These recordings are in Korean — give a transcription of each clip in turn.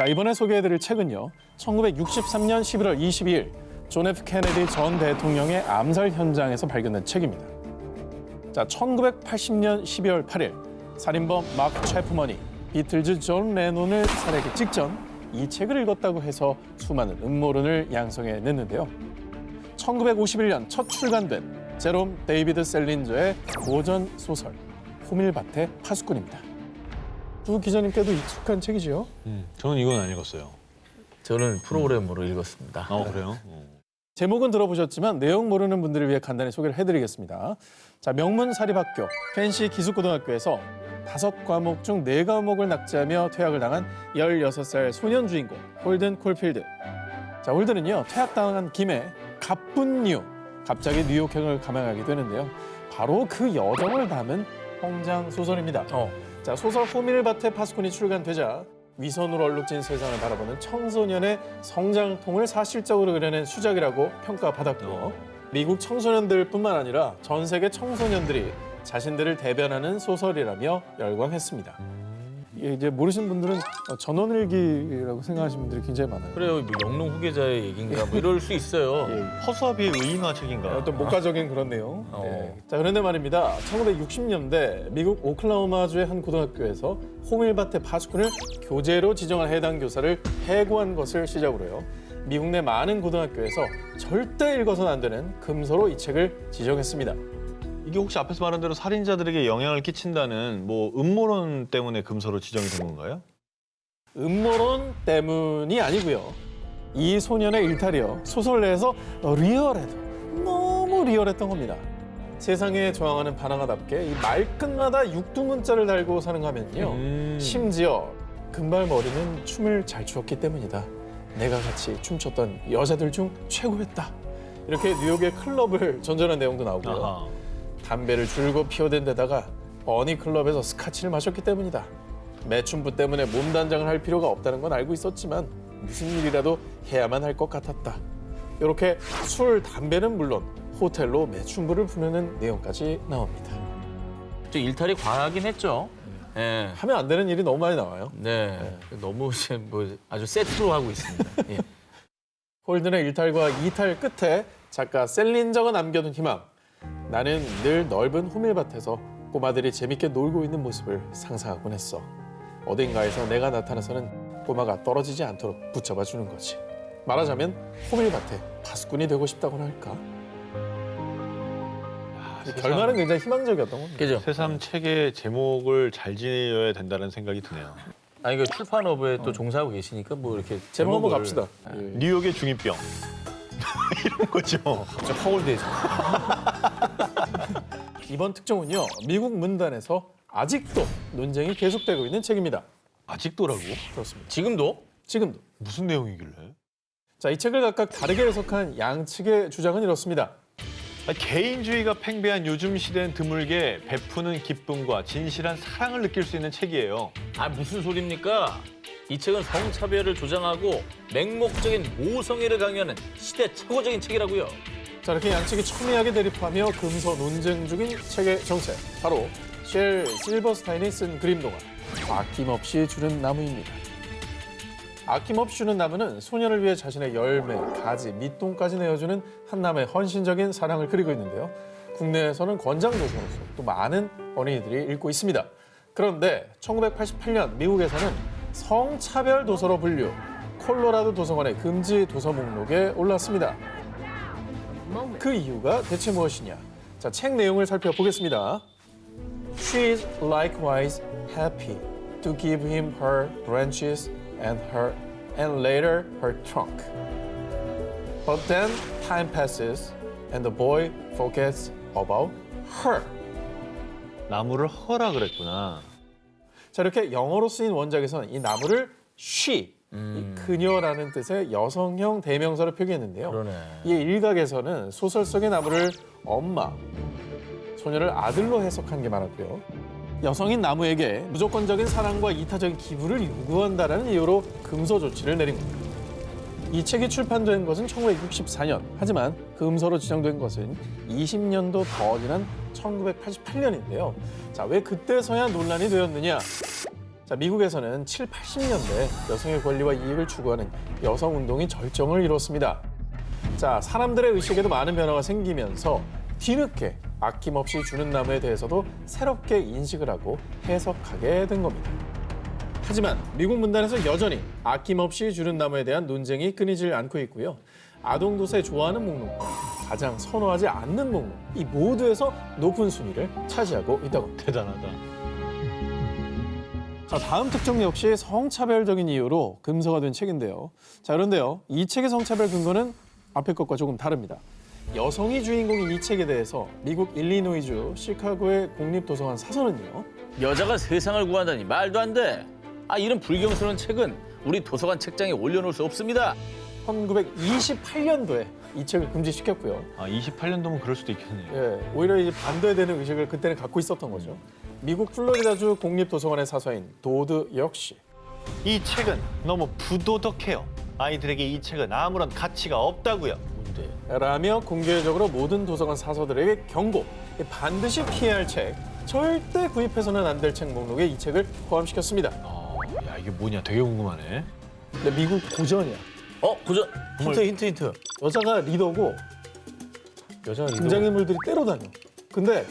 자, 이번에 소개해드릴 책은요. 1963년 11월 22일 존 F 케네디 전 대통령의 암살 현장에서 발견된 책입니다. 자, 1980년 12월 8일 살인범 마크 채프먼이 비틀즈 존 레논을 살해하기 직전 이 책을 읽었다고 해서 수많은 음모론을 양성해냈는데요. 1951년 첫 출간된 제롬 데이비드 셀린저의 고전 소설 호밀밭의 파수꾼입니다. 두 기자님께도 익숙한 책이죠? 저는 이건 안 읽었어요. 저는 프로그램으로 읽었습니다. 그래요? 제목은 들어보셨지만 내용 모르는 분들을 위해 간단히 소개를 해드리겠습니다. 자, 명문 사립학교 펜시 기숙고등학교에서 5과목 중 4과목을 낙제하며 퇴학을 당한 16살 소년 주인공 홀든 콜필드. 자, 홀든은요 퇴학당한 김에 가쁜 이유 갑자기 뉴욕행을 감행하게 되는데요. 바로 그 여정을 담은 성장 소설입니다. 자, 소설 호밀밭의 파수꾼이 출간되자 위선으로 얼룩진 세상을 바라보는 청소년의 성장통을 사실적으로 그려낸 수작이라고 평가받았고 미국 청소년들뿐만 아니라 전 세계 청소년들이 자신들을 대변하는 소설이라며 열광했습니다. 이제 모르시는 분들은 전원일기라고 생각하시는 분들이 굉장히 많아요. 그래요, 뭐 영농 후계자의 얘기인가 뭐 이럴 수 있어요. 허수아비의 의인화 책인가요? 어떤 목가적인 그런 내용. 네. 자, 그런데 말입니다. 1960년대 미국 오클라호마주의 한 고등학교에서 호밀밭의 파수꾼을 교재로 지정한 해당 교사를 해고한 것을 시작으로요. 미국 내 많은 고등학교에서 절대 읽어서는 안 되는 금서로 이 책을 지정했습니다. 이게 혹시 앞에서 말한 대로 살인자들에게 영향을 끼친다는 뭐 음모론 때문에 금서로 지정이 된 건가요? 음모론 때문이 아니고요. 이 소년의 일탈이요. 소설 내에서 리얼해도 너무 리얼했던 겁니다. 세상에 저항하는 반항아답게 이 말끝마다 육두문자를 달고 사는 가면요. 심지어 금발머리는 춤을 잘 추었기 때문이다. 내가 같이 춤췄던 여자들 중 최고였다. 이렇게 뉴욕의 클럽을 전전한 내용도 나오고요. 아하. 담배를 줄곧 피워댄 데다가 버니클럽에서 스카치를 마셨기 때문이다. 매춘부 때문에 몸단장을 할 필요가 없다는 건 알고 있었지만 무슨 일이라도 해야만 할 것 같았다. 이렇게 술, 담배는 물론 호텔로 매춘부를 부르는 내용까지 나옵니다. 좀 일탈이 과하긴 했죠. 예. 하면 안 되는 일이 너무 많이 나와요. 네. 너무 이제 뭐 아주 세트로 하고 있습니다. 예. 홀든의 일탈과 이탈 끝에 작가 셀린저가 남겨둔 희망. 나는 늘 넓은 호밀밭에서 꼬마들이 재밌게 놀고 있는 모습을 상상하곤 했어. 어딘가에서 내가 나타나서는 꼬마가 떨어지지 않도록 붙잡아 주는 거지. 말하자면 호밀밭의 파수꾼이 되고 싶다고나 할까? 결말은 굉장히 희망적이었던 겁니다. 그죠? 새삼 책의 제목을 잘 지어야 된다는 생각이 드네요. 아니 그 출판업에 또 종사하고 계시니까 뭐 이렇게 제목 한번 제목을- 갑시다. 뉴욕의 중이병. 이런 거죠. 진짜 허울대죠. 이번 특종은요. 미국 문단에서 아직도 논쟁이 계속되고 있는 책입니다. 아직도라고? 그렇습니다. 지금도? 지금도. 무슨 내용이길래? 자, 이 책을 각각 다르게 해석한 양측의 주장은 이렇습니다. 개인주의가 팽배한 요즘 시대엔 드물게 베푸는 기쁨과 진실한 사랑을 느낄 수 있는 책이에요. 아 무슨 소리입니까? 이 책은 성차별을 조장하고 맹목적인 모성애를 강요하는 시대 최고적인 책이라고요. 자, 이렇게 양측이 첨예하게 대립하며 금서 논쟁 중인 책의 정체. 바로 쉘 실버스타인이 쓴 그림동화 아낌없이 주는 나무입니다. 아낌없이 주는 나무는 소년을 위해 자신의 열매, 가지, 밑동까지 내어주는 한남의 헌신적인 사랑을 그리고 있는데요. 국내에서는 권장 도서로서 또 많은 어린이들이 읽고 있습니다. 그런데 1988년 미국에서는 성차별 도서로 분류, 콜로라도 도서관의 금지 도서 목록에 올랐습니다. 그 이유가 대체 무엇이냐? 자, 책 내용을 살펴보겠습니다. She is likewise happy to give him her branches and later her trunk. But then time passes and the boy forgets about her. 나무를 허라 그랬구나. 자, 이렇게 영어로 쓰인 원작에서는 이 나무를 she, 이 그녀라는 뜻의 여성형 대명사로 표기했는데요. 그러네. 이 일각에서는 소설 속의 나무를 엄마, 소녀를 아들로 해석한 게 많았고요. 여성인 나무에게 무조건적인 사랑과 이타적인 기부를 요구한다는 이유로 금서 조치를 내린 겁니다. 이 책이 출판된 것은 1964년. 하지만 금서로 지정된 것은 20년도 더 지난 1988년인데요. 자, 왜 그때서야 논란이 되었느냐? 자, 미국에서는 7, 80년대 여성의 권리와 이익을 추구하는 여성 운동이 절정을 이뤘습니다. 자, 사람들의 의식에도 많은 변화가 생기면서 뒤늦게 아낌없이 주는 나무에 대해서도 새롭게 인식을 하고 해석하게 된 겁니다. 하지만 미국 문단에서 여전히 아낌없이 주는 나무에 대한 논쟁이 끊이질 않고 있고요. 아동 도서에 좋아하는 목록과 가장 선호하지 않는 목록, 이 모두에서 높은 순위를 차지하고 있다고 합니다. 대단하다. 자, 다음 특정 역시 성차별적인 이유로 금서가 된 책인데요. 자, 그런데요, 이 책의 성차별 근거는 앞의 것과 조금 다릅니다. 여성이 주인공인 이 책에 대해서 미국 일리노이주 시카고의 공립도서관 사서는요. 여자가 세상을 구한다니 말도 안 돼. 이런 불경스러운 책은 우리 도서관 책장에 올려놓을 수 없습니다. 1928년도에 이 책을 금지시켰고요. 28년도면 그럴 수도 있겠네요. 예, 오히려 이제 반대되는 의식을 그때는 갖고 있었던 거죠. 미국 플로리다주 공립도서관의 사서인 도드 역시 이 책은 너무 부도덕해요. 아이들에게 이 책은 아무런 가치가 없다고요. 뭔데? 라며 공개적으로 모든 도서관 사서들에게 경고, 반드시 피해야 할 책, 절대 구입해서는 안 될 책 목록에 이 책을 포함시켰습니다. 야, 이게 뭐냐 되게 궁금하네. 근데 미국 고전이야. 고전. 힌트. 여자가 리더고 등장인물들이 때려 다녀. 근데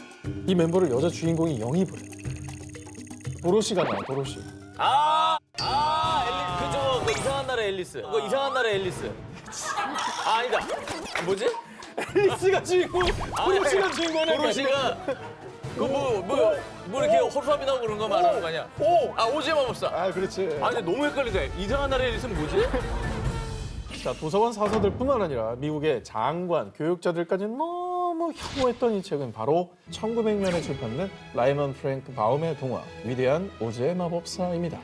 이 멤버를 여자 주인공이 영입을 해. 도로시가 나와, 도로시. 앨리스. 그 이상한 나라 앨리스. 그거 이상한 나라 앨리스. 아니다. 뭐지? 앨리스가 주인공, 도로시가 주인공이야. 도로시가 뭐 이렇게 호수아비 나오고 그런 거 말하는 거 아니야? 오즈의 마법사. 아, 그렇지. 근데 너무 헷갈리다. 이상한 나라 앨리스는 뭐지? 자, 도서관 사서들뿐만 아니라 미국의 장관, 교육자들까지는 너무 혐오했던 이 책은 바로 1900년에 출판된 라이먼 프랭크 바움의 동화 위대한 오즈의 마법사입니다.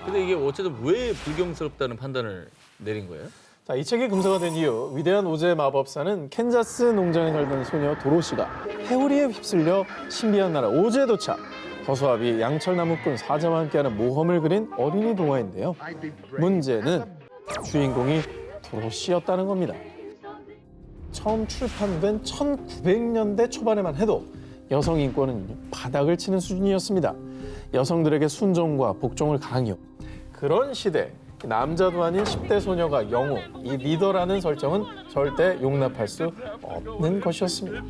근데 이게 어쨌든 왜 불경스럽다는 판단을 내린 거예요? 자, 이 책이 금서가 된 이유, 위대한 오즈의 마법사는 캔자스 농장에 살던 소녀 도로시가 회오리에 휩쓸려 신비한 나라 오즈에 도착. 허수아비, 양철나무꾼, 사자와 함께하는 모험을 그린 어린이 동화인데요. 문제는 주인공이 도로시였다는 겁니다. 처음 출판된 1900년대 초반에만 해도 여성 인권은 바닥을 치는 수준이었습니다. 여성들에게 순종과 복종을 강요. 그런 시대, 남자도 아닌 10대 소녀가 영웅, 이 리더라는 설정은 절대 용납할 수 없는 것이었습니다.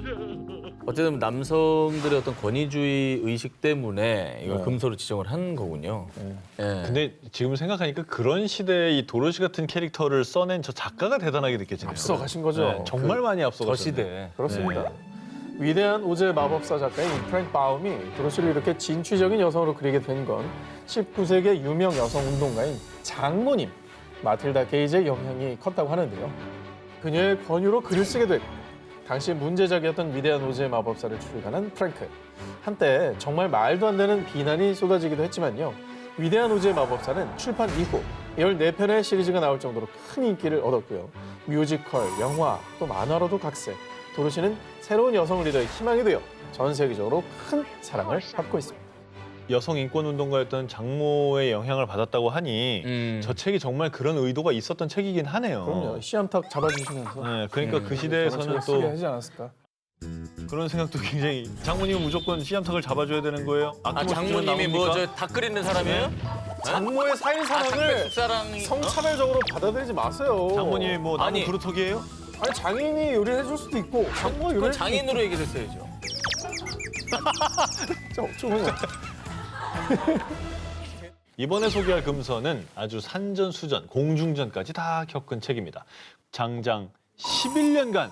어쨌든 남성들의 어떤 권위주의 의식 때문에 이걸 네. 금서로 지정을 한 거군요. 예. 근데 지금 생각하니까 그런 시대에 이 도로시 같은 캐릭터를 써낸 저 작가가 대단하게 느껴지네요. 앞서가신 거죠. 네, 정말 많이 앞서가셨네. 저 시대. 그렇습니다. 네. 위대한 오즈의 마법사 작가인 프랭크 바움이 도로시를 이렇게 진취적인 여성으로 그리게 된 건 19세기의 유명 여성 운동가인 장모님 마틸다 게이지의 영향이 컸다고 하는데요. 그녀의 권유로 글을 쓰게 됐고 당시 문제작이었던 위대한 오즈의 마법사를 출간한 프랭크. 한때 정말 말도 안 되는 비난이 쏟아지기도 했지만요. 위대한 오즈의 마법사는 출판 이후 14편의 시리즈가 나올 정도로 큰 인기를 얻었고요. 뮤지컬, 영화, 또 만화로도 각색. 도로시는 새로운 여성 리더의 희망이 되어 전 세계적으로 큰 사랑을 받고 있습니다. 여성 인권 운동가였던 장모의 영향을 받았다고 하니 저 책이 정말 그런 의도가 있었던 책이긴 하네요. 그럼요. 씨암탉 잡아주시면서 네, 그러니까 그 시대에서는 쓰게 또 하지 않았을까? 그런 생각도 굉장히 장모님은 무조건 씨암탉을 잡아줘야 되는 거예요? 장모님이 뭐 저 닭 끓이는 사람이에요? 장모의 사일사랑을 사랑이 성차별적으로 받아들이지 마세요. 장모님이 뭐 나무 아니. 그루터기예요? 아니 장인이 요리를 해줄 수도 있고 장모가 요리를 그건 장인으로 얘기를 했어야죠. 좀 이번에 소개할 금서는 아주 산전수전, 공중전까지 다 겪은 책입니다. 장장 11년간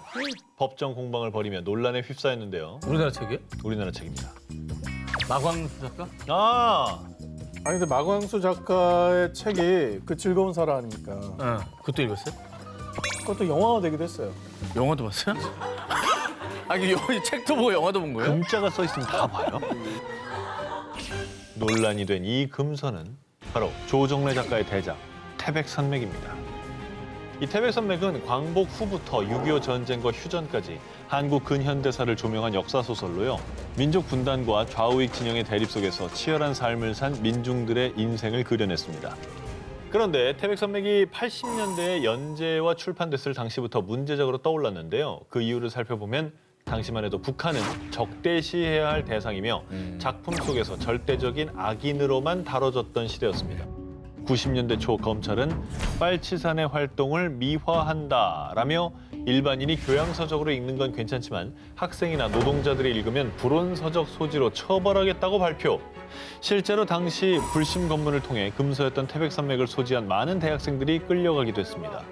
법정 공방을 벌이며 논란에 휩싸였는데요. 우리나라 책이에요? 우리나라 책입니다. 마광수 작가? 아니 근데 마광수 작가의 책이 그 즐거운 사람 아닙니까? 응. 그것도 읽었어요? 그것도 영화가 되기도 했어요. 영화도 봤어요? 이 책도 보고 영화도 본 거예요? 금자가 써 있으면 다 봐요. 논란이 된 이 금서는 바로 조정래 작가의 대작 태백산맥입니다. 이 태백산맥은 광복 후부터 6.25 전쟁과 휴전까지 한국 근현대사를 조명한 역사소설로요. 민족 분단과 좌우익 진영의 대립 속에서 치열한 삶을 산 민중들의 인생을 그려냈습니다. 그런데 태백산맥이 80년대에 연재와 출판됐을 당시부터 문제작으로 떠올랐는데요. 그 이유를 살펴보면 당시만 해도 북한은 적대시해야 할 대상이며 작품 속에서 절대적인 악인으로만 다뤄졌던 시대였습니다. 90년대 초 검찰은 빨치산의 활동을 미화한다라며 일반인이 교양서적으로 읽는 건 괜찮지만 학생이나 노동자들이 읽으면 불온서적 소지로 처벌하겠다고 발표. 실제로 당시 불심 검문을 통해 금서였던 태백산맥을 소지한 많은 대학생들이 끌려가기도 했습니다.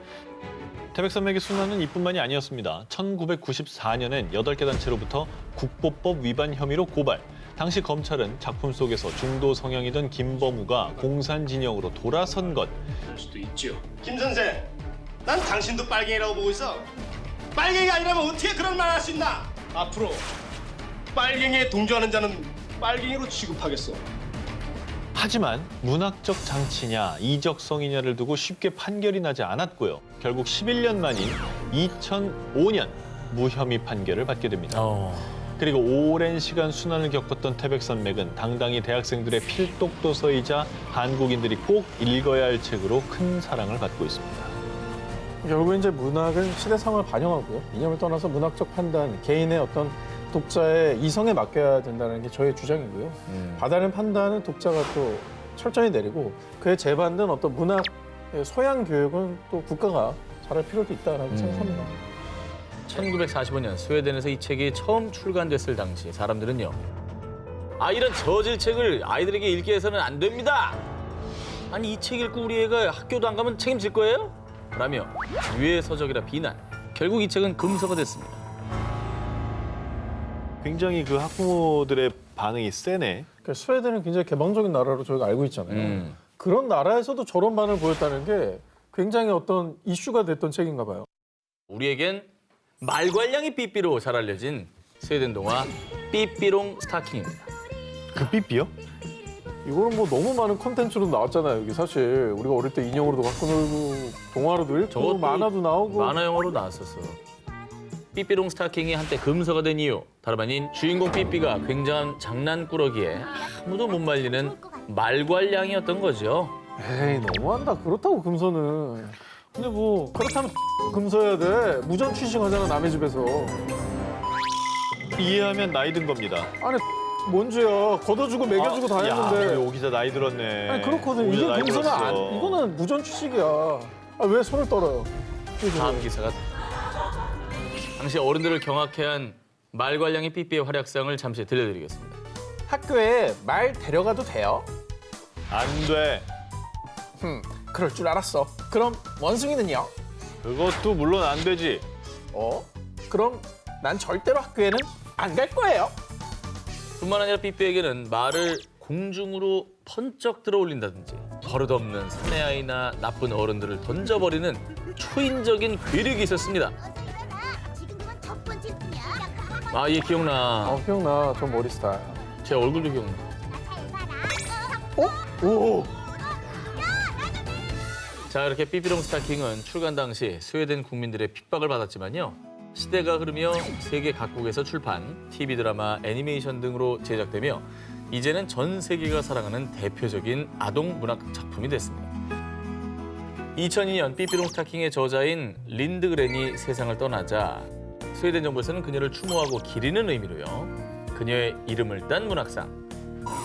태백산맥의 순환은 이뿐만이 아니었습니다. 1994년엔 8개 단체로부터 국보법 위반 혐의로 고발. 당시 검찰은 작품 속에서 중도 성향이던 김범우가 공산 진영으로 돌아선 것. 수도 있죠. 김 선생, 난 당신도 빨갱이라고 보고 있어. 빨갱이가 아니라면 어떻게 그런 말 할 수 있나? 앞으로 빨갱이에 동조하는 자는 빨갱이로 취급하겠어. 하지만 문학적 장치냐 이적성이냐를 두고 쉽게 판결이 나지 않았고요. 결국 11년 만인 2005년 무혐의 판결을 받게 됩니다. 그리고 오랜 시간 순환을 겪었던 태백산맥은 당당히 대학생들의 필독도서이자 한국인들이 꼭 읽어야 할 책으로 큰 사랑을 받고 있습니다. 결국 이제 문학은 시대 상황을 반영하고요. 이념을 떠나서 문학적 판단, 개인의 어떤 독자의 이성에 맡겨야 된다는 게 저의 주장이고요. 받아낸 판단은 독자가 또 철저히 내리고 그에 재받는 어떤 문학 소양 교육은 또 국가가 잘할 필요도 있다라고 생각합니다. 1945년 스웨덴에서 이 책이 처음 출간됐을 당시 사람들은요. 아, 이런 저질 책을 아이들에게 읽게 해서는 안 됩니다. 아니, 이 책 읽고 우리 애가 학교도 안 가면 책임질 거예요? 라며 유해서적이라 비난. 결국 이 책은 금서가 됐습니다. 굉장히 그 학부모들의 반응이 세네. 그러니까 스웨덴은 굉장히 개방적인 나라로 저희가 알고 있잖아요. 그런 나라에서도 저런 반응을 보였다는 게 굉장히 어떤 이슈가 됐던 책인가 봐요. 우리에겐 말괄량이 삐삐로 잘 알려진 스웨덴 동화 삐삐롱 스타킹입니다. 그 삐삐요? 이거는 뭐 너무 많은 콘텐츠로 나왔잖아요. 여기 사실 우리가 어릴 때 인형으로도 갖고 놀고 동화로도 읽고 저것도 만화도 나오고. 만화 영화로 나왔었어. 삐삐롱 스타킹이 한때 금서가 된 이유 다름 아닌 주인공 삐삐가 굉장한 장난꾸러기에 아무도 못 말리는 말괄량이었던 거죠. 에이 너무한다. 그렇다고 금서는. 근데 뭐 그렇다면 금서여야 돼. 무전 취식하잖아 남의 집에서. 이해하면 나이 든 겁니다. 아니 뭔 죄야. 걷어주고 먹여주고 다 야, 했는데. 오 기자 나이 들었네. 아니 그렇거든. 오 이게 기자 나이 금서는 들었어. 이거는 무전 취식이야. 아, 왜 손을 떨어요? 다음 기사가 당시 어른들을 경악해 한 말괄량의 삐삐의 활약상을 잠시 들려드리겠습니다. 학교에 말 데려가도 돼요? 안 돼. 그럴 줄 알았어. 그럼 원숭이는요? 그것도 물론 안 되지. 그럼 난 절대로 학교에는 안 갈 거예요. 뿐만 아니라 삐삐에게는 말을 공중으로 번쩍 들어올린다든지 버릇없는 사내아이나 나쁜 어른들을 던져버리는 초인적인 괴력이 있었습니다. 아, 얘 기억나. 기억나. 저 머리 스타일. 제 얼굴도 기억나. 오! 자, 이렇게 삐삐롱 스타킹은 출간 당시 스웨덴 국민들의 핍박을 받았지만요. 시대가 흐르며 세계 각국에서 출판, TV 드라마, 애니메이션 등으로 제작되며 이제는 전 세계가 사랑하는 대표적인 아동 문학 작품이 됐습니다. 2002년 삐삐롱 스타킹의 저자인 린드그렌이 세상을 떠나자 스웨덴 정부에서는 그녀를 추모하고 기리는 의미로요. 그녀의 이름을 딴 문학상,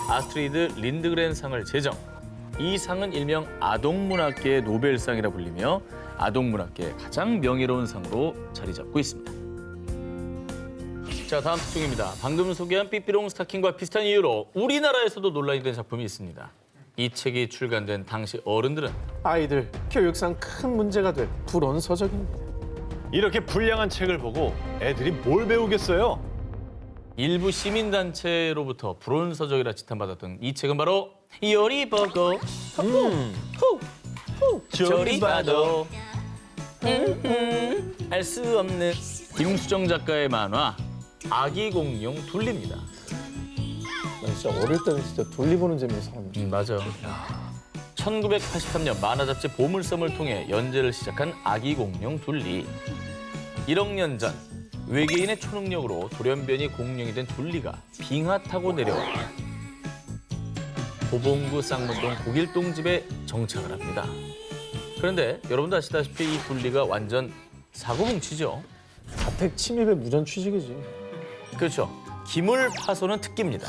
아스트리드 린드그렌 상을 제정. 이 상은 일명 아동문학계의 노벨상이라 불리며 아동문학계의 가장 명예로운 상으로 자리 잡고 있습니다. 자, 다음 특종입니다. 방금 소개한 삐삐롱 스타킹과 비슷한 이유로 우리나라에서도 논란이 된 작품이 있습니다. 이 책이 출간된 당시 어른들은 아이들 교육상 큰 문제가 될 불온서적입니다. 이렇게 불량한 책을 보고 애들이 뭘 배우겠어요? 일부 시민단체로부터 불온서적이라 지탄받았던 이 책은 바로 요리 보고 저리 봐도 알 수 없는 김수정 작가의 만화 아기 공룡 둘리입니다. 난 진짜 어릴 때는 진짜 둘리 보는 재미에 살았는데. 맞아. 1983년 만화 잡지 보물섬을 통해 연재를 시작한 아기 공룡 둘리. 1억 년 전 외계인의 초능력으로 돌연변이 공룡이 된 둘리가 빙하 타고 내려와 도봉구 쌍문동 독일동 집에 정착을 합니다. 그런데 여러분도 아시다시피 이 둘리가 완전 사고뭉치죠. 자택 침입의 무전 취직이지. 그렇죠. 기물 파손은 특기입니다.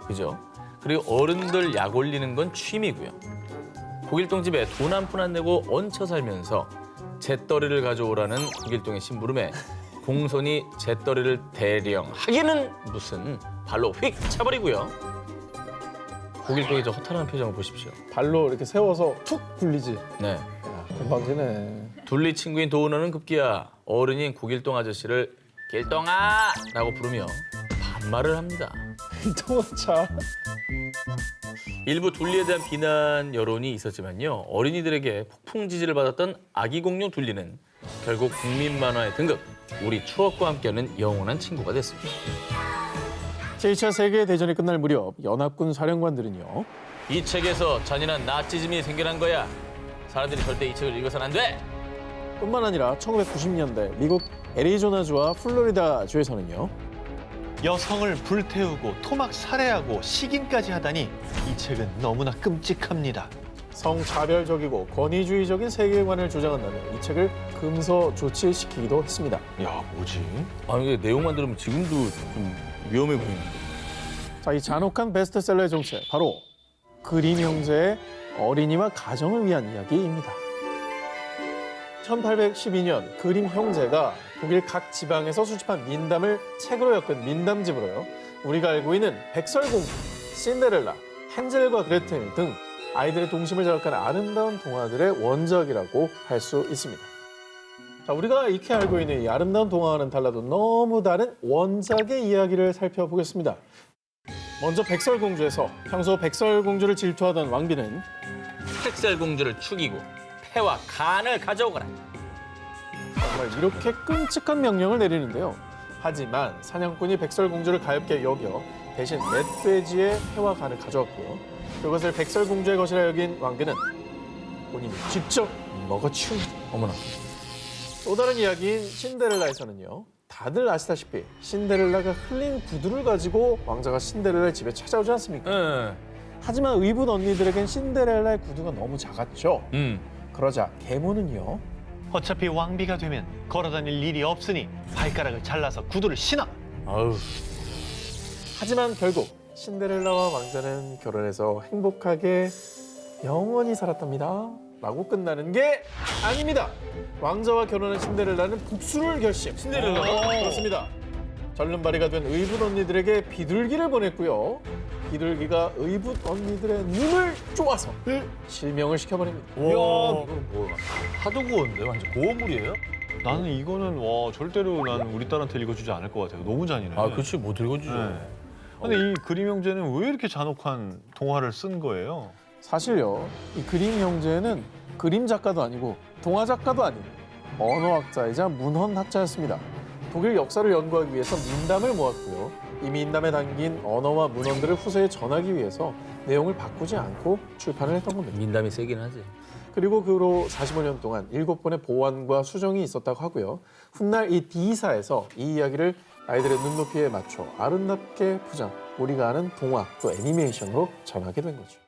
그죠? 그리고 어른들 약 올리는 건 취미고요. 고길동 집에 돈 한 푼 안 내고 얹혀 살면서 잿더리를 가져오라는 고길동의 심부름에 공손히 잿더리를 대령하기는 무슨 발로 휙 차버리고요. 고길동의 저 허탈한 표정을 보십시오. 발로 이렇게 세워서 툭 굴리지. 네. 야, 건방지네. 둘리 친구인 도은호는 급기야 어른인 고길동 아저씨를 길동아! 라고 부르며 반말을 합니다. 통화차. 일부 둘리에 대한 비난 여론이 있었지만요. 어린이들에게 폭풍 지지를 받았던 아기 공룡 둘리는 결국 국민 만화의 등극, 우리 추억과 함께하는 영원한 친구가 됐습니다. 제2차 세계대전이 끝날 무렵 연합군 사령관들은요. 이 책에서 잔인한 나치즘이 생겨난 거야. 사람들이 절대 이 책을 읽어서는 안 돼. 뿐만 아니라 1990년대 미국 애리조나주와 플로리다주에서는요. 여성을 불태우고 토막 살해하고 식인까지 하다니 이 책은 너무나 끔찍합니다. 성차별적이고 권위주의적인 세계관을 주장한다며 이 책을 금서 조치시키기도 했습니다. 야, 뭐지? 아, 이게 내용만 들으면 지금도 좀 위험해 보이는데. 자, 이 잔혹한 베스트셀러의 정체, 바로 그림 형제의 어린이와 가정을 위한 이야기입니다. 1812년 그림 형제가 독일 각 지방에서 수집한 민담을 책으로 엮은 민담집으로요. 우리가 알고 있는 백설공주, 신데렐라, 헨젤과 그레텔 등 아이들의 동심을 자극한 아름다운 동화들의 원작이라고 할 수 있습니다. 자, 우리가 익히 알고 있는 이 아름다운 동화와는 달라도 너무 다른 원작의 이야기를 살펴보겠습니다. 먼저 백설공주에서 평소 백설공주를 질투하던 왕비는 백설공주를 죽이고 폐와 간을 가져오거라. 정말 이렇게 끔찍한 명령을 내리는데요. 하지만 사냥꾼이 백설공주를 가엾게 여겨 대신 멧돼지의 폐와 간을 가져왔고요. 그것을 백설공주의 것이라 여긴 왕비는 본인이 직접 먹어치웁니다. 어머나. 또 다른 이야기인 신데렐라에서는요. 다들 아시다시피 신데렐라가 흘린 구두를 가지고 왕자가 신데렐라의 집에 찾아오지 않습니까? 응. 하지만 의붓 언니들에겐 신데렐라의 구두가 너무 작았죠. 그러자 계모는요. 어차피 왕비가 되면 걸어다닐 일이 없으니 발가락을 잘라서 구두를 신어. 아유. 하지만 결국 신데렐라와 왕자는 결혼해서 행복하게 영원히 살았답니다. 라고 끝나는 게 아닙니다. 왕자와 결혼한 신데렐라는 복수를 결심. 신데렐라가? 그렇습니다. 절름발이가 된 의붓 언니들에게 비둘기를 보냈고요. 비둘기가 의붓 언니들의 눈을 쪼아서 실명을 시켜버립니다. 와, 이건 뭐야? 하드고어인데 완전 고어물이에요? 나는 이거는 와 절대로 나는 우리 딸한테 읽어주지 않을 것 같아요. 너무 잔인해. 아, 그렇지 못 읽어주죠. 네. 근데 이 그림 형제는 왜 이렇게 잔혹한 동화를 쓴 거예요? 사실요, 이 그림 형제는 그림 작가도 아니고 동화 작가도 아닌 언어학자이자 문헌학자였습니다. 독일 역사를 연구하기 위해서 민담을 모았고요. 이 민담에 담긴 언어와 문헌들을 후세에 전하기 위해서 내용을 바꾸지 않고 출판을 했던 겁니다. 민담이 세긴 하지. 그리고 그 후로 45년 동안 7번의 보완과 수정이 있었다고 하고요. 훗날 이 D사에서 이 이야기를 아이들의 눈높이에 맞춰 아름답게 포장, 우리가 아는 동화 또 애니메이션으로 전하게 된 거죠.